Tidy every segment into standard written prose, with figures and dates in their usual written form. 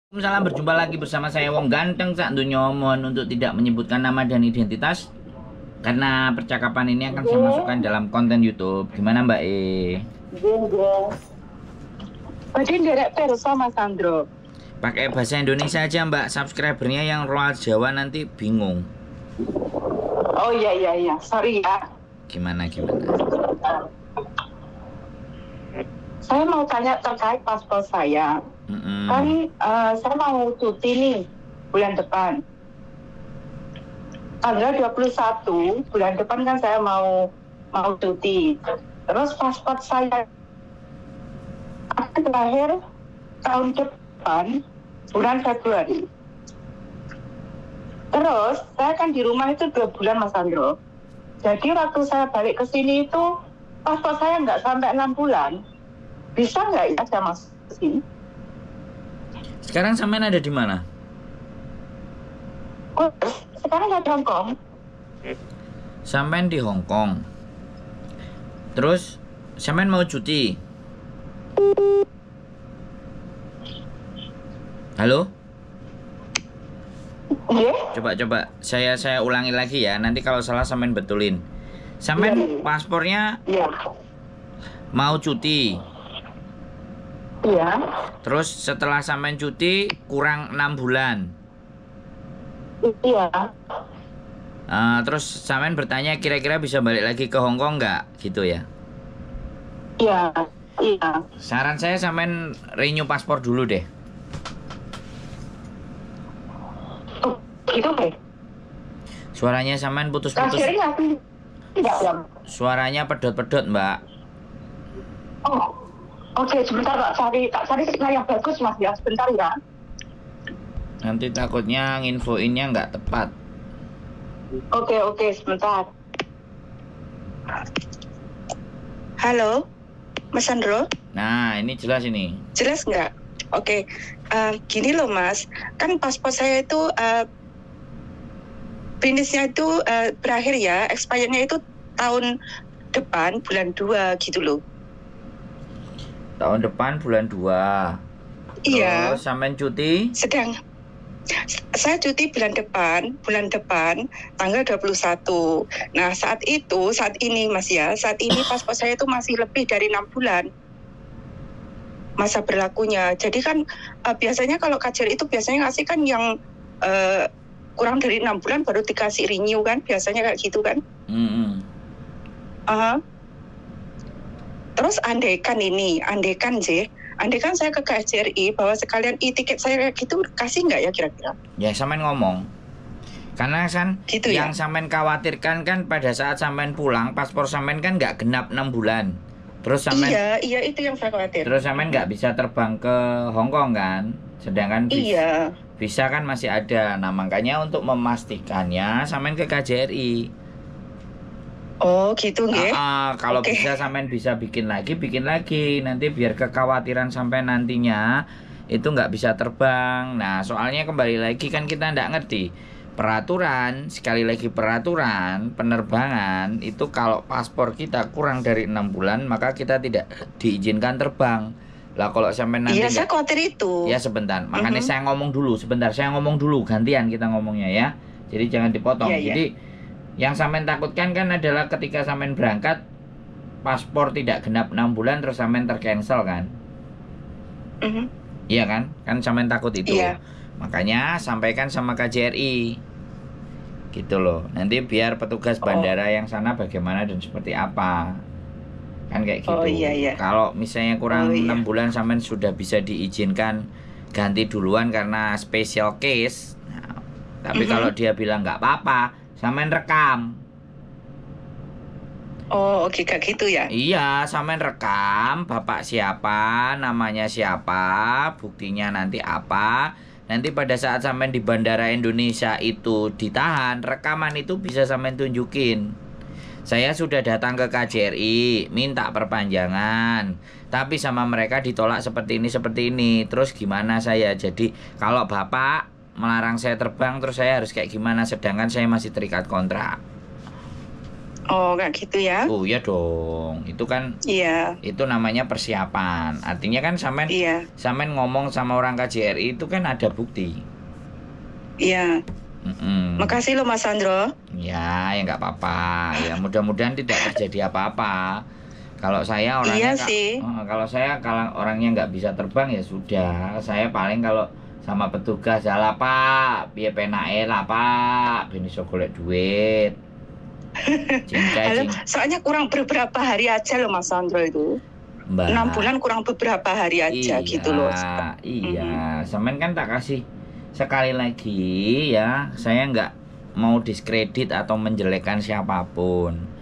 Salam, berjumpa lagi bersama saya Wong Ganteng Sak Nyomon untuk tidak menyebutkan nama dan identitas karena percakapan ini akan saya masukkan dalam konten YouTube. Gimana Mbak E? Berarti nderek perso Mas Sandro. Pakai bahasa Indonesia aja Mbak, subscribernya yang royal Jawa nanti bingung. Oh iya, sorry ya. Gimana? Saya mau tanya terkait paspor saya. Kan saya mau cuti nih bulan depan. Tanggal 21 bulan depan kan saya mau cuti. Terus paspor saya akan terakhir tahun depan bulan Februari. Terus saya kan di rumah itu 2 bulan Mas Sandro. Jadi waktu saya balik ke sini itu paspor saya nggak sampai 6 bulan. Bisa nggak ya saya masuk ke sini? Sekarang sampean ada di mana? Oh, sekarang ada Hong Kong. Sampean di Hong Kong. Terus sampean mau cuti? Halo? Iya? Coba saya ulangi lagi ya. Nanti kalau salah sampean betulin. Sampean paspornya Iya. mau cuti. Iya. Terus setelah sampean cuti kurang 6 bulan. Iya. Terus sampean bertanya kira-kira bisa balik lagi ke Hong Kong nggak? Gitu ya. Iya. Saran saya sampean renew paspor dulu deh. Oh, gitu deh. Suaranya sampean putus-putus. Kasirnya tidak ya. Suaranya pedot-pedot, Mbak. Oh. Oke, sebentar tak cari signal yang bagus Mas ya, sebentar ya. Nanti takutnya nginfoinnya nggak tepat. Oke, sebentar. Halo, Mas Sandro? Nah, ini jelas ini. Jelas nggak? Oke, gini loh Mas, kan paspor saya itu finishnya itu berakhir ya, expirednya itu tahun depan bulan 2 gitu loh. Tahun depan bulan 2. Iya. Terus sampean cuti? Saya cuti bulan depan tanggal 21. Nah, saat ini Mas ya, saat ini paspor saya itu masih lebih dari 6 bulan masa berlakunya. Jadi kan biasanya kalau KJRI itu biasanya ngasih kan yang kurang dari 6 bulan baru dikasih renew kan, biasanya kayak gitu kan. Terus andaikan saya ke KJRI bahwa sekalian e-tiket saya kayak gitu, kasih nggak ya kira-kira? Ya, sampean ngomong. Karena kan gitu yang ya? sampean khawatirkan kan pada saat sampean pulang, paspor sampean kan nggak genap 6 bulan. Terus sampean Iya, itu yang saya khawatir. Terus sampean nggak bisa terbang ke Hong Kong kan? Sedangkan visa kan masih ada. Nah, makanya untuk memastikannya sampean ke KJRI. Oh gitu nggih. Kalau bisa sampean bisa bikin lagi nanti biar kekhawatiran sampai nantinya itu nggak bisa terbang. Nah, soalnya kembali lagi kan kita nggak ngerti sekali lagi peraturan penerbangan itu kalau paspor kita kurang dari 6 bulan maka kita tidak diizinkan terbang. Lah kalau sampai nanti saya khawatir itu. Ya sebentar, makanya saya ngomong dulu, gantian kita ngomongnya ya. Jadi jangan dipotong. Jadi yang sampean takutkan kan adalah ketika sampean berangkat paspor tidak genap 6 bulan terus sampean tercancel kan? Iya kan? Kan sampean takut itu. Makanya sampaikan sama KJRI. Gitu loh. Nanti biar petugas bandara yang sana bagaimana dan seperti apa. Kan kayak gitu. Kalau misalnya kurang 6 bulan sampean sudah bisa diizinkan ganti duluan karena special case. Nah, tapi kalau dia bilang nggak apa-apa, sampean rekam. Oh, oke, kayak gitu ya? Iya, sampean rekam bapak siapa, namanya siapa, buktinya nanti apa. Nanti pada saat sampean di Bandara Indonesia itu ditahan, rekaman itu bisa sampean tunjukin. Saya sudah datang ke KJRI, minta perpanjangan. Tapi sama mereka ditolak seperti ini. Terus gimana saya? Jadi kalau bapak melarang saya terbang terus saya harus kayak gimana sedangkan saya masih terikat kontrak. Oh, kayak gitu ya? Oh iya dong, itu kan Iya, itu namanya persiapan. Artinya kan sampean iya, sampean ngomong sama orang KJRI itu kan ada bukti. iya. Mm-mm. Makasih loh Mas Sandro. Ya nggak apa-apa. Ya mudah-mudahan tidak terjadi apa-apa. Kalau saya orangnya Iya sih. kalau orangnya nggak bisa terbang ya sudah. Saya paling kalau sama petugas ya lah Pak, piye penake lah Pak, ben iso golek duit. Cincai Halo, soalnya kurang beberapa hari aja loh Mas Sandro itu. Mbak. 6 bulan kurang beberapa hari aja gitu loh. Iya, Semen kan tak kasih sekali lagi ya. Saya nggak mau diskredit atau menjelekkan siapapun.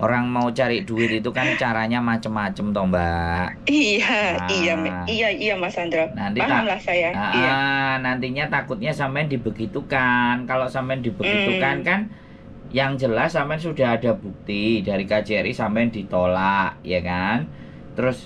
Orang mau cari duit itu kan caranya macem-macem toh Mbak. Iya, Nah. iya Mas Sandro. Nanti Paham lah saya. Iya. Nantinya takutnya sampean dibegitukan. Kalau sampean dibegitukan kan yang jelas sampean sudah ada bukti dari KJRI sampean ditolak, ya kan? Terus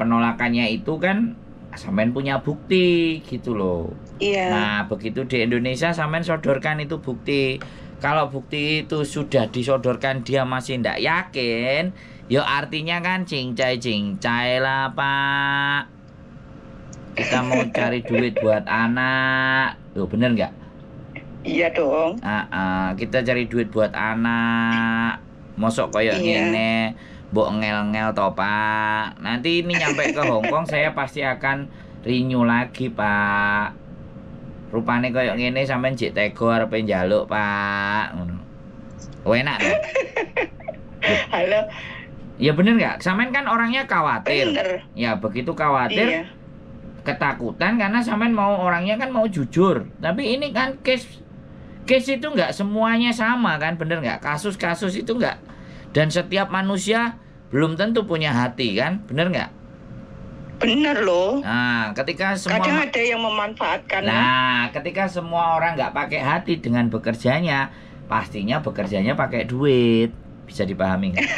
penolakannya itu kan sampean punya bukti gitu loh. Iya. Nah, begitu di Indonesia sampean sodorkan itu bukti. Kalau bukti itu sudah disodorkan dia masih ndak yakin, ya artinya kan cincai lah Pak. Kita mau cari duit buat anak. Loh bener nggak? Iya dong. Kita cari duit buat anak. Mosok koyok ngene, mbok ngel-ngel toh Pak. Nanti ini nyampe ke Hongkong saya pasti akan renew lagi Pak. Rupane koyok ngene sampean jek tego arepe njaluk Pak. Ngono. Enak lho. Halo. Ya bener nggak? Sampean kan orangnya khawatir. Bener. Ya begitu khawatir. Ketakutan karena sampean mau orangnya kan mau jujur. Tapi ini kan case itu nggak semuanya sama kan, bener nggak? Kasus-kasus itu nggak. Dan setiap manusia belum tentu punya hati kan, bener nggak? Bener loh. Nah, ketika semua kadang ada yang memanfaatkan. Nah, ketika semua orang nggak pakai hati dengan bekerjanya, pastinya bekerjanya pakai duit. Bisa dipahami nggak?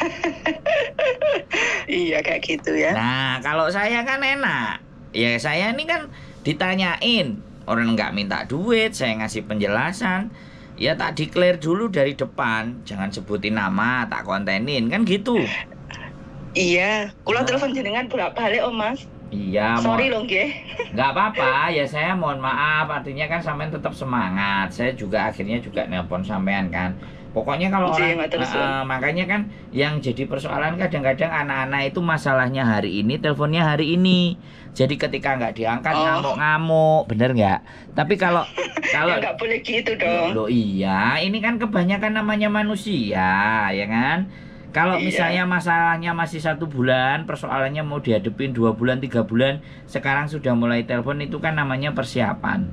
Iya kayak gitu ya. Nah, kalau saya kan enak. Ya saya ini kan ditanyain, orang nggak minta duit, saya ngasih penjelasan. Ya tak declare dulu dari depan, jangan sebutin nama, tak kontenin, kan gitu. Iya, kula telepon jenengan bolak-balik Om Mas. Iya, sorry loh nggih. Nggak apa-apa, ya saya mohon maaf, artinya kan sampean tetap semangat. Saya juga akhirnya juga nelpon sampean kan. Pokoknya kalau makanya kan yang jadi persoalan kadang-kadang anak-anak itu masalahnya hari ini, teleponnya hari ini. Jadi ketika nggak diangkat ngamuk-ngamuk, bener nggak? Tapi kalau ya nggak boleh gitu dong. Loh iya, ini kan kebanyakan namanya manusia, ya kan? Kalau misalnya masalahnya masih 1 bulan, persoalannya mau dihadepin 2 bulan, 3 bulan, sekarang sudah mulai telepon, itu kan namanya persiapan.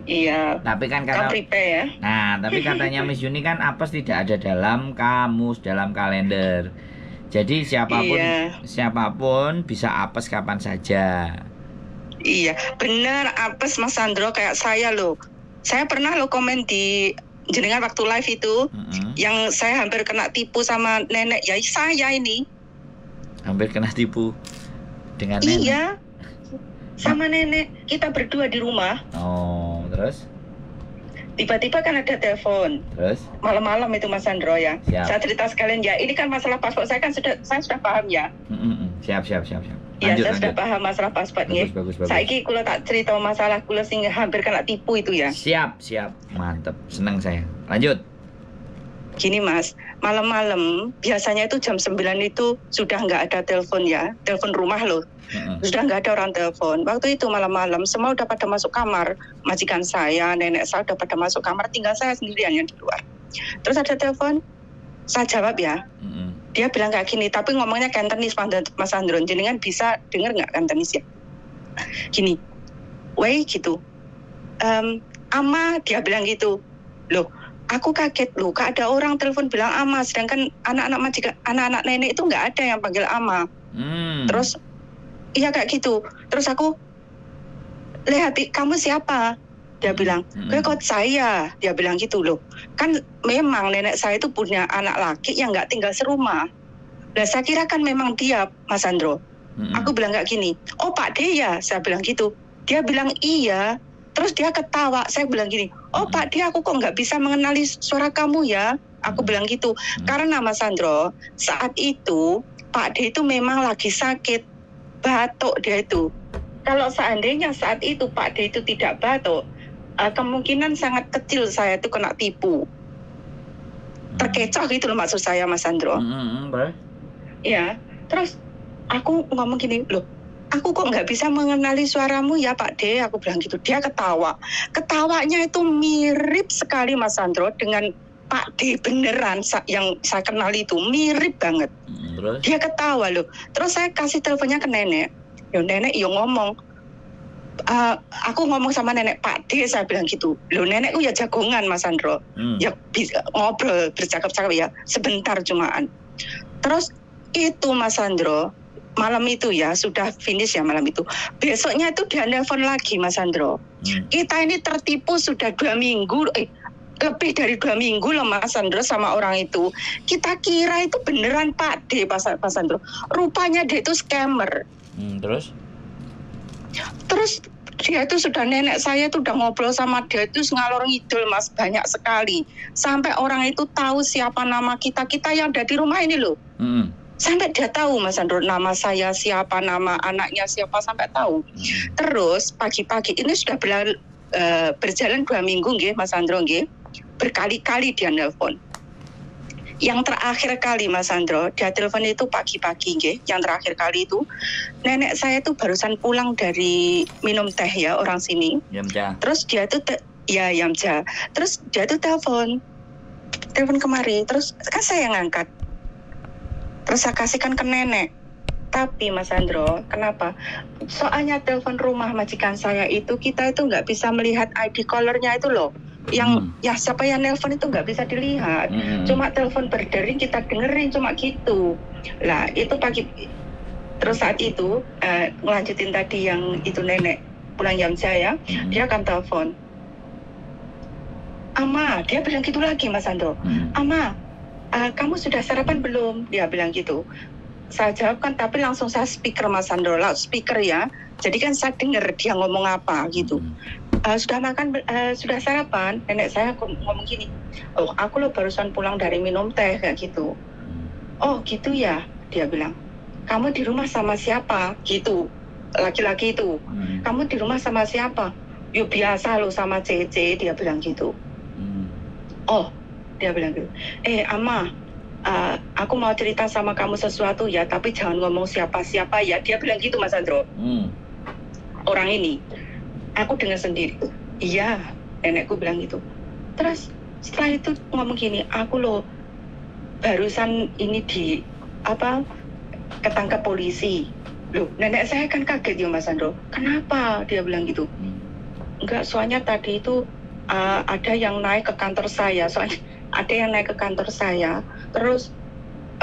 Iya. Tapi kan kata ya. Nah, tapi katanya Miss Yuni kan apes tidak ada dalam kamus, dalam kalender. Jadi siapapun bisa apes kapan saja. Iya, benar apes Mas Sandro kayak saya loh. Saya pernah lo komen di jenengan waktu live itu, yang saya hampir kena tipu sama nenek ya saya ini. Hampir kena tipu dengan nenek? Iya, sama nenek, kita berdua di rumah. Oh, terus? Tiba-tiba kan ada telepon. Terus? Malam-malam itu Mas Sandro ya. Siap. Saya cerita sekalian ya, ini kan masalah paspor saya kan saya sudah paham ya. Siap. Ya, saya sudah paham masalah paspornya. Bagus. Saiki kula tak cerita masalah kula sing hampir kena tipu itu ya. Siap. Mantep, seneng saya. Lanjut. Gini Mas, malam-malam biasanya itu jam 9 itu sudah nggak ada telepon ya, telepon rumah loh. Sudah nggak ada orang telepon. Waktu itu malam-malam semua udah pada masuk kamar. Majikan saya, nenek saya udah pada masuk kamar, tinggal saya sendirian yang di luar. Terus ada telepon, saya jawab ya. Dia bilang kayak gini, tapi ngomongnya Cantonese Mas Andron. Jenengan bisa dengar nggak Cantonese ya? Gini, wei gitu. Ama, dia bilang gitu. Loh, aku kaget loh, kak ada orang telepon bilang ama, sedangkan anak-anak nenek itu nggak ada yang panggil ama. Terus, iya kayak gitu. Terus aku, lihat kamu siapa? Dia bilang, kok saya? Dia bilang gitu loh. Kan memang nenek saya itu punya anak laki yang nggak tinggal serumah. Nah saya kira kan memang dia, Mas Andro. Aku bilang kayak gini, oh Pak D ya? Saya bilang gitu. Dia bilang iya. Terus dia ketawa. Saya bilang gini, oh Pak D aku kok nggak bisa mengenali suara kamu ya? Aku bilang gitu. Karena Mas Sandro, saat itu Pak D itu memang lagi sakit, batuk dia itu. Kalau seandainya saat itu Pak D itu tidak batuk, kemungkinan sangat kecil saya itu kena tipu. Terkecoh gitu loh maksud saya Mas Sandro. Ya, terus aku ngomong gini, loh, aku kok nggak bisa mengenali suaramu ya Pak D, aku bilang gitu. Dia ketawa. Ketawanya itu mirip sekali Mas Sandro dengan Pak D beneran yang saya kenal itu, mirip banget. Terus? Dia ketawa loh. Terus saya kasih teleponnya ke nenek. Yo nenek yo ngomong. Aku ngomong sama nenek Pak D, saya bilang gitu. Loh nenekku ya jagongan Mas Sandro. Ya bisa ngobrol, bercakap-cakap ya. Sebentar cumaan. Terus itu Mas Sandro, malam itu ya sudah finish ya malam itu. Besoknya itu dia nelpon lagi Mas Sandro. Kita ini tertipu sudah 2 minggu, lebih dari 2 minggu loh Mas Sandro sama orang itu. Kita kira itu beneran Pak D Mas Sandro. Rupanya dia itu scammer. Terus dia itu sudah nenek saya itu udah ngobrol sama dia itu ngalor ngidul Mas, banyak sekali. Sampai orang itu tahu siapa nama kita yang ada di rumah ini loh. Sampai dia tahu Mas Sandro nama saya siapa, nama anaknya siapa, sampai tahu. Terus pagi-pagi ini sudah berjalan 2 minggu nggih Mas Sandro nggih. Berkali-kali dia nelpon. Yang terakhir kali Mas Sandro, dia telepon itu pagi-pagi nggih. Yang terakhir kali itu nenek saya itu barusan pulang dari minum teh ya orang sini. Yamja. Terus dia tuh Yamja. Terus dia tuh telepon kemari. Terus kan saya yang ngangkat. Terus saya kasihkan ke nenek. Tapi Mas Sandro, kenapa? Soalnya telepon rumah majikan saya itu kita itu nggak bisa melihat ID callernya itu loh. Yang ya siapa yang nelpon itu nggak bisa dilihat. Cuma telepon berdering kita dengerin cuma gitu. Lah itu pagi. Terus saat itu ngelanjutin tadi yang itu nenek pulang jam saya, dia akan telepon. Ama, dia bilang gitu lagi Mas Sandro. Ama, kamu sudah sarapan belum? Dia bilang gitu. Saya jawab kan, tapi langsung saya speaker Mas Sandro, speaker ya. Jadi kan saya dengar dia ngomong apa gitu. Sudah makan, sudah sarapan? Nenek saya ngomong gini, oh aku loh barusan pulang dari minum teh kayak gitu. Oh gitu ya, dia bilang. Kamu di rumah sama siapa? Gitu, laki-laki itu. Kamu di rumah sama siapa? Yo biasa loh sama Cece, dia bilang gitu. Oh, dia bilang gitu. Ama, aku mau cerita sama kamu sesuatu ya, tapi jangan ngomong siapa-siapa ya. Dia bilang gitu Mas Sandro. Orang ini. Aku dengar sendiri. Iya, nenekku bilang gitu. Terus setelah itu ngomong gini, aku loh barusan ini ketangkap polisi. Loh, nenek saya kan kaget ya Mas Sandro. Kenapa? Dia bilang gitu. Enggak, soalnya tadi itu ada yang naik ke kantor saya. Soalnya ada yang naik ke kantor saya. Terus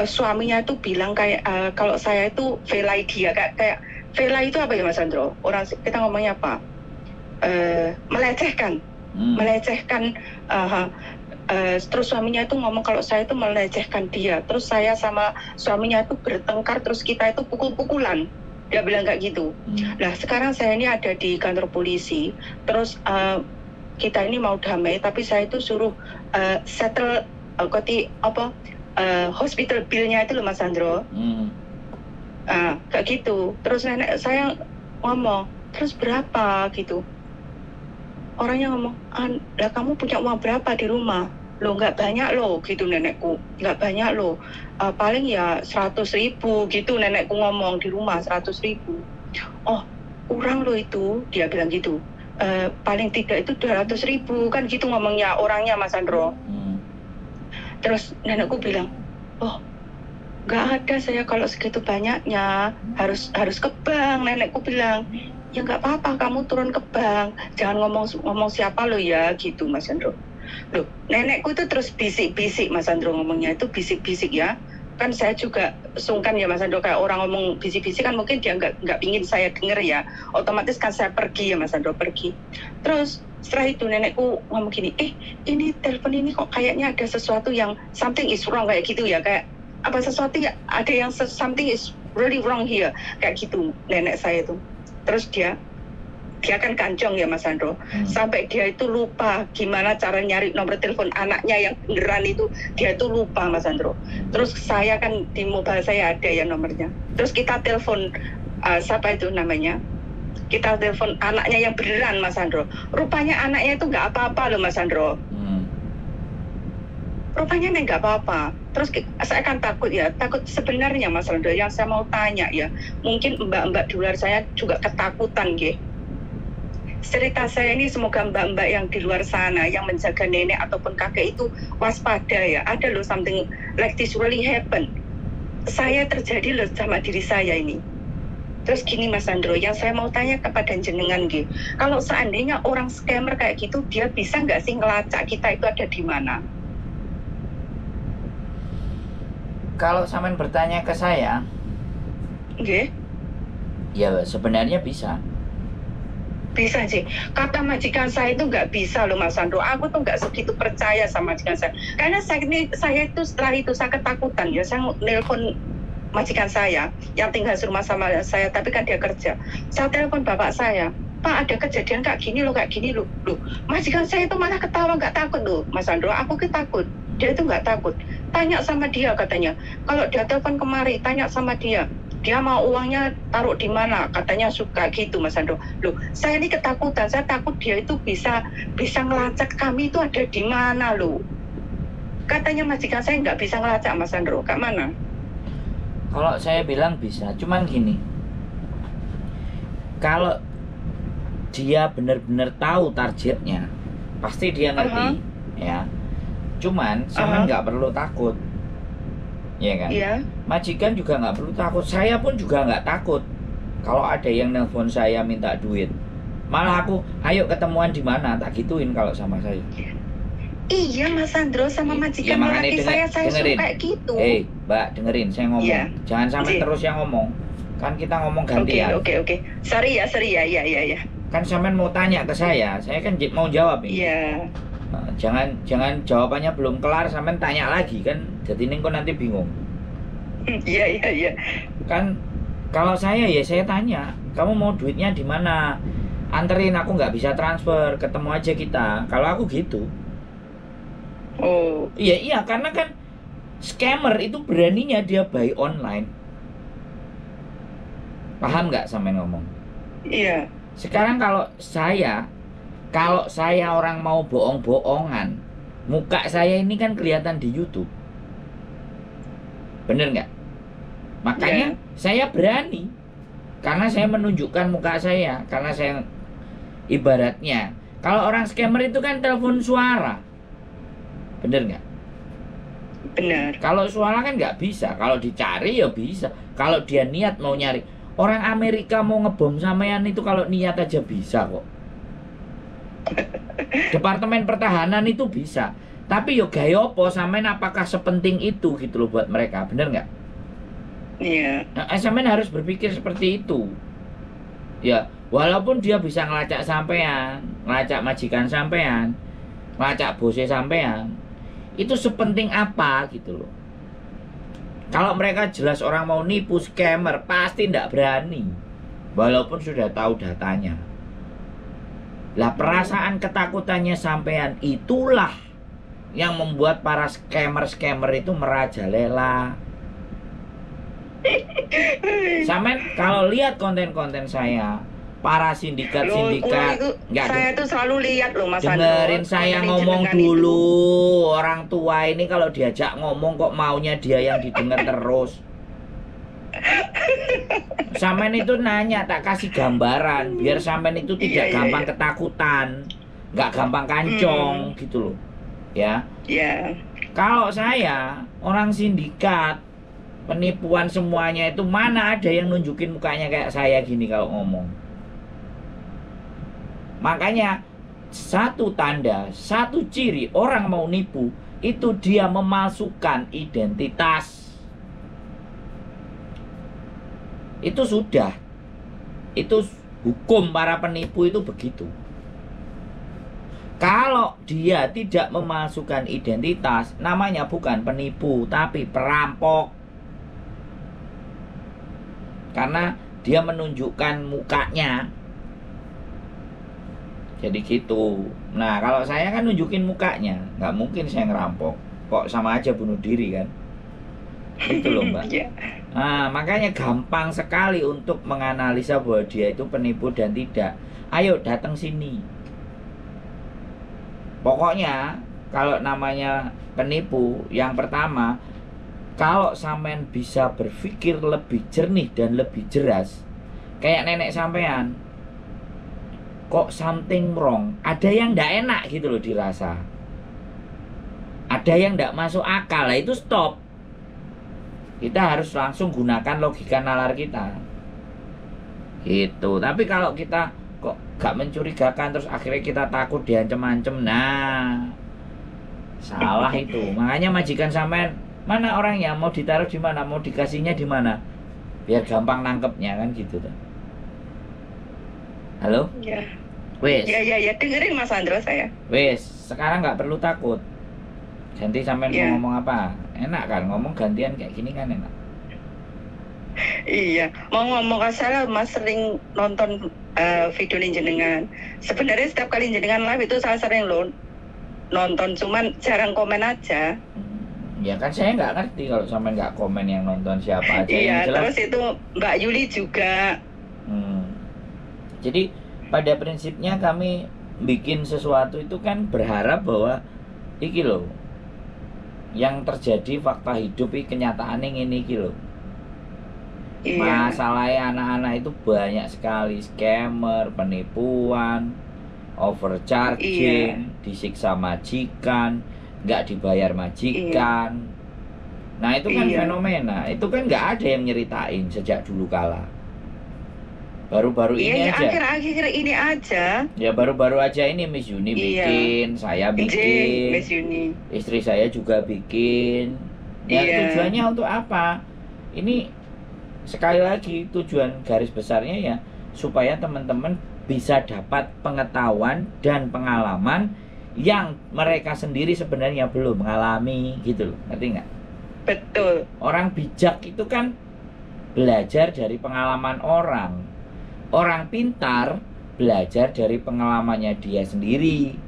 suaminya itu bilang kayak kalau saya itu velai dia. Kayak velai itu apa ya Mas Sandro? Orang kita ngomongnya apa? Melecehkan. Terus suaminya itu ngomong kalau saya itu melecehkan dia. Terus saya sama suaminya itu bertengkar, terus kita itu pukul-pukulan. Dia bilang kayak gitu. Nah sekarang saya ini ada di kantor polisi. Terus kita ini mau damai, tapi saya itu suruh settle hospital bill-nya itu loh Mas Sandro. Kayak gitu. Terus nenek saya ngomong, terus berapa gitu. Orangnya ngomong, lah kamu punya uang berapa di rumah? Loh nggak banyak loh gitu nenekku, nggak banyak loh, paling ya 100.000 gitu nenekku ngomong di rumah 100.000. Oh kurang loh itu, dia bilang gitu. Paling tidak itu 200.000 kan gitu ngomongnya orangnya Mas Sandro. Terus nenekku bilang, oh nggak ada saya kalau segitu banyaknya, harus ke bank. Nenekku bilang, ya nggak apa-apa kamu turun ke bank, jangan ngomong siapa lo ya gitu Mas Sandro. Loh nenekku itu terus bisik-bisik Mas Sandro, ngomongnya itu bisik-bisik ya. Kan saya juga sungkan ya Mas Sandro, kayak orang ngomong bisik-bisik kan mungkin dia nggak pingin saya denger ya, otomatis kan saya pergi ya Mas Sandro, pergi. Terus setelah itu nenekku ngomong gini, ini telepon ini kok kayaknya ada sesuatu yang something is wrong kayak gitu ya, kayak apa sesuatu ya, ada yang something is really wrong here kayak gitu nenek saya itu. Terus dia dia kan kancong ya Mas Andro, sampai dia itu lupa gimana cara nyari nomor telepon anaknya yang beneran itu, dia itu lupa Mas Andro. Terus saya kan di mobile saya ada ya nomornya, terus kita telepon siapa itu namanya, kita telepon anaknya yang beneran Mas Andro, rupanya anaknya itu nggak apa-apa loh Mas Andro. Rupanya nggak apa-apa. Terus saya kan takut sebenarnya Mas Andro, yang saya mau tanya ya, mungkin mbak-mbak di luar saya juga ketakutan gitu. Cerita saya ini semoga mbak-mbak yang di luar sana yang menjaga nenek ataupun kakek itu waspada ya. Ada loh something like this really happen. Saya terjadi loh sama diri saya ini. Terus gini Mas Andro, yang saya mau tanya kepada jenengan gitu, kalau seandainya orang scammer kayak gitu, dia bisa nggak sih ngelacak kita itu ada di mana? Kalau sampean bertanya ke saya, ya sebenarnya bisa. Bisa sih. Kata majikan saya itu nggak bisa loh Mas Andro. Aku tuh nggak segitu percaya sama majikan saya. Karena saya itu setelah itu saya ketakutan ya. Saya nelpon majikan saya yang tinggal serumah sama saya, tapi kan dia kerja. Saya telepon bapak saya, Pak ada kejadian kayak gini loh. Loh, majikan saya itu malah ketawa nggak takut loh Mas Andro. Aku takut. Dia itu nggak takut. Tanya sama dia katanya. Kalau dia telepon kemari, tanya sama dia. Dia mau uangnya taruh di mana, katanya suka gitu Mas Andro. Loh, saya ini ketakutan, saya takut dia itu bisa ngelacak kami itu ada di mana loh. Katanya majikan saya nggak bisa ngelacak Mas Andro, kak mana? Kalau saya bilang bisa, cuman gini, kalau dia benar-benar tahu targetnya, pasti dia ngerti, ya. Cuman sama nggak perlu takut. Iya kan? Iya. Majikan juga nggak perlu takut. Saya pun juga nggak takut. Kalau ada yang nelpon saya minta duit, malah aku, ayo ketemuan di mana, tak gituin kalau sama saya. Iya Mas Andro, sama majikan laki saya suka kayak gitu. Mbak dengerin saya ngomong. Yeah. Jangan sampai terus yang ngomong. Kan kita ngomong gantian. Oke. Sorry ya. Iya. Kan sampean mau tanya ke saya kan mau jawab nih. Iya. Nah, jangan jawabannya belum kelar sampean tanya lagi kan, jadi ini kok nanti bingung. Iya. Kan kalau saya tanya, kamu mau duitnya di mana? Anterin, aku nggak bisa transfer, ketemu aja kita. Kalau aku gitu. Oh. Iya, karena kan scammer itu beraninya dia buy online. Paham nggak sampean ngomong? Iya. Sekarang kalau saya orang mau bohong-bohongan, muka saya ini kan kelihatan di YouTube, bener nggak? Makanya saya berani, karena saya menunjukkan muka saya, karena saya ibaratnya, kalau orang scammer itu kan telepon suara, bener nggak? Bener. Kalau suara kan nggak bisa, kalau dicari ya bisa, kalau dia niat mau nyari. Orang Amerika mau ngebom sampean itu kalau niat aja bisa kok. Departemen Pertahanan itu bisa. Tapi yo gaya apa sampean, apakah sepenting itu gitu loh buat mereka, bener nggak? Iya. Nah, sampean harus berpikir seperti itu. Ya, walaupun dia bisa ngelacak sampean, ngelacak majikan sampean, ngelacak bosnya sampean, itu sepenting apa gitu loh. Kalau mereka jelas orang mau nipu, scammer, pasti ndak berani, walaupun sudah tahu datanya. Lah perasaan ketakutannya sampean itulah yang membuat para scammer itu merajalela. Sampean kalau lihat konten-konten saya, para sindikat-sindikat, saya tuh selalu lihat loh Mas Andro. Dengerin saya ngomong dulu. Orang tua ini kalau diajak ngomong kok maunya dia yang didengar terus. Sampean itu nanya, tak kasih gambaran biar sampean itu tidak gampang ketakutan, nggak gampang kancong gitu loh, ya. Kalau saya orang sindikat, penipuan semuanya itu mana ada yang nunjukin mukanya kayak saya gini kalau ngomong. Makanya satu tanda, satu ciri orang mau nipu itu dia memalsukan identitas. Itu sudah, itu hukum para penipu itu begitu. Kalau dia tidak memalsukan identitas, namanya bukan penipu tapi perampok. Karena dia menunjukkan mukanya Jadi gitu. Nah kalau saya kan nunjukin mukanya, nggak mungkin saya ngerampok. Kok sama aja bunuh diri kan? Itu loh Mbak. Iya. Nah makanya gampang sekali untuk menganalisa bahwa dia itu penipu dan tidak. Ayo datang sini. Pokoknya kalau namanya penipu, yang pertama, kalau sampean bisa berpikir lebih jernih dan lebih jelas, kayak nenek sampean, kok something wrong, ada yang ndak enak gitu loh dirasa, ada yang ndak masuk akal, lah itu stop. Kita harus langsung gunakan logika nalar kita gitu. Tapi kalau kita kok gak mencurigakan, terus akhirnya kita takut diancem-ancem, nah salah itu. Makanya majikan sampean, mana orangnya, mau ditaruh di mana, mau dikasihnya di mana, biar gampang nangkepnya kan gitu tuh. Halo? Ya. Wes. Ya, dengerin Mas Andro saya. Wes, sekarang nggak perlu takut. Ganti sampean mau ngomong apa? Enak kan ngomong gantian kayak gini kan enak. Iya, mau ngomong asal Mas sering nonton video jenengan. Sebenarnya setiap kali jenengan live itu saya sering nonton, cuman jarang komen aja. Ya kan saya nggak ngerti kalau sampean nggak komen yang nonton siapa aja. Iya, yang jelas. terus itu Mbak Yuli juga. Jadi pada prinsipnya kami bikin sesuatu itu kan berharap bahwa iki loh, yang terjadi fakta hidup ini kenyataannya ini iki loh. Iya. Masalahnya anak-anak itu banyak sekali scammer, penipuan, overcharging, disiksa majikan, nggak dibayar majikan. Nah itu kan fenomena, itu kan nggak ada yang nyeritain sejak dulu kala. Baru-baru ini aja. Akhir-akhir ini aja. Ya baru-baru aja ini Miss Yuni bikin, saya bikin, Miss Yuni. Istri saya juga bikin. Ya tujuannya untuk apa? Ini sekali lagi tujuan garis besarnya ya supaya teman-teman bisa dapat pengetahuan dan pengalaman yang mereka sendiri sebenarnya belum mengalami gitu loh, ngerti nggak? Betul. Orang bijak itu kan belajar dari pengalaman orang. Orang pintar belajar dari pengalamannya dia sendiri.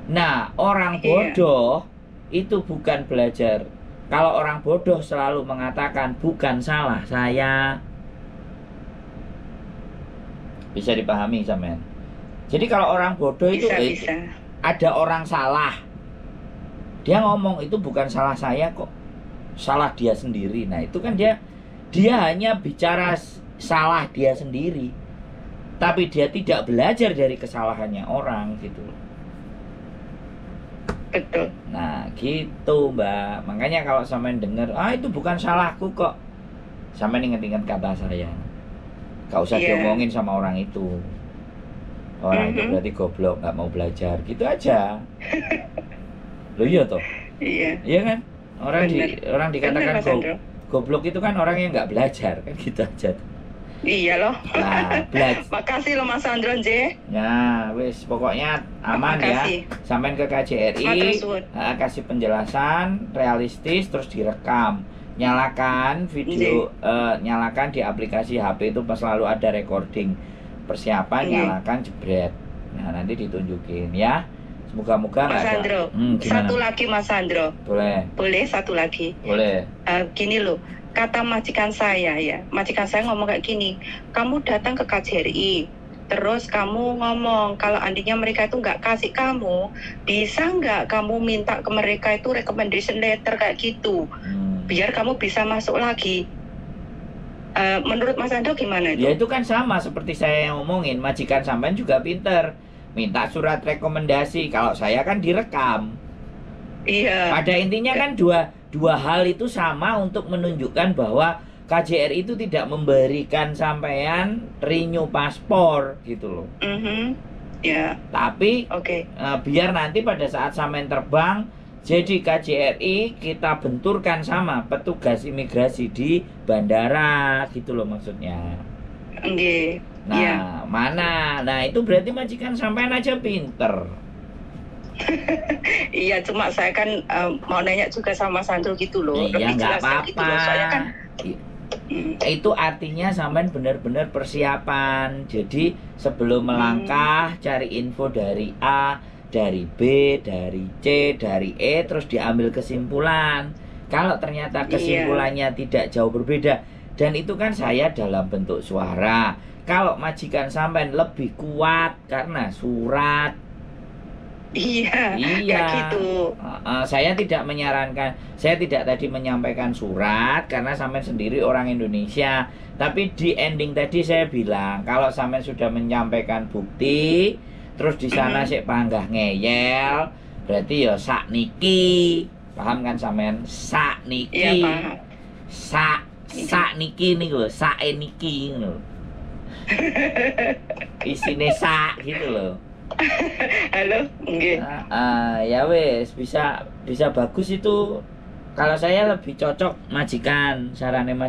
Nah, orang bodoh itu bukan belajar. Kalau orang bodoh selalu mengatakan bukan salah saya. Bisa dipahami sampean? Jadi kalau orang bodoh itu ada orang salah, dia ngomong itu bukan salah saya kok, salah dia sendiri. Nah itu kan dia hanya bicara salah dia sendiri, tapi dia tidak belajar dari kesalahannya orang gitu. Betul. Nah gitu Mbak. Makanya kalau sampean dengar, itu bukan salahku kok, sampean ingat-ingat kata saya, gak usah diomongin sama orang itu. Orang itu berarti goblok, gak mau belajar, gitu aja. Loh iya toh? Iya kan? Orang dikatakan goblok itu kan orang yang nggak belajar, kan gitu aja. Iya loh. Nah, makasih loh Mas Andron J. Ya, wis pokoknya aman ya. Sampai ke KJRI, kasih penjelasan realistis, terus direkam. Nyalakan video, nyalakan di aplikasi HP itu pas selalu ada recording. Persiapan nyalakan jebret. Nah, nanti ditunjukin ya. Semoga-moga Mas Andro, satu lagi Mas Andro. Boleh satu lagi. Boleh. Gini loh, kata majikan saya ya, majikan saya ngomong kayak gini, kamu datang ke KJRI, terus kamu ngomong kalau andinya mereka itu nggak kasih kamu, bisa nggak kamu minta ke mereka itu recommendation letter kayak gitu, biar kamu bisa masuk lagi. Menurut Mas Andro gimana itu? Ya itu kan sama seperti saya yang ngomongin, majikan sampean juga pinter, minta surat rekomendasi. Kalau saya kan direkam. Iya. Pada intinya kan dua hal itu sama untuk menunjukkan bahwa KJRI itu tidak memberikan sampean renew paspor gitu loh. Ya. Tapi biar nanti pada saat sampean terbang, jadi KJRI kita benturkan sama petugas imigrasi di bandara gitu loh maksudnya. Nah, mana? Nah, itu berarti majikan sampean aja pinter. Iya, cuma saya kan mau nanya juga sama Sandro gitu loh. Iya, nggak apa-apa. Gitu loh. Soalnya kan Itu artinya sampean benar-benar persiapan. Jadi sebelum melangkah cari info dari A, dari B, dari C, dari E, terus diambil kesimpulan. Kalau ternyata kesimpulannya tidak jauh berbeda, dan itu kan saya dalam bentuk suara. Kalau majikan sampean lebih kuat karena surat. Iya, Iya, kayak gitu. saya tidak menyarankan, saya tidak tadi menyampaikan surat karena sampean sendiri orang Indonesia. Tapi di ending tadi saya bilang kalau sampean sudah menyampaikan bukti, terus di sana sik panggah ngeyel, berarti ya sak niki, paham kan sampean? Sak Iya, niki, paham. sak niki nih loh, sak niki loh, isine sak gitu loh. Halo, nggih. Ya wes bisa bagus itu. Kalau saya lebih cocok majikan, sarane majikan.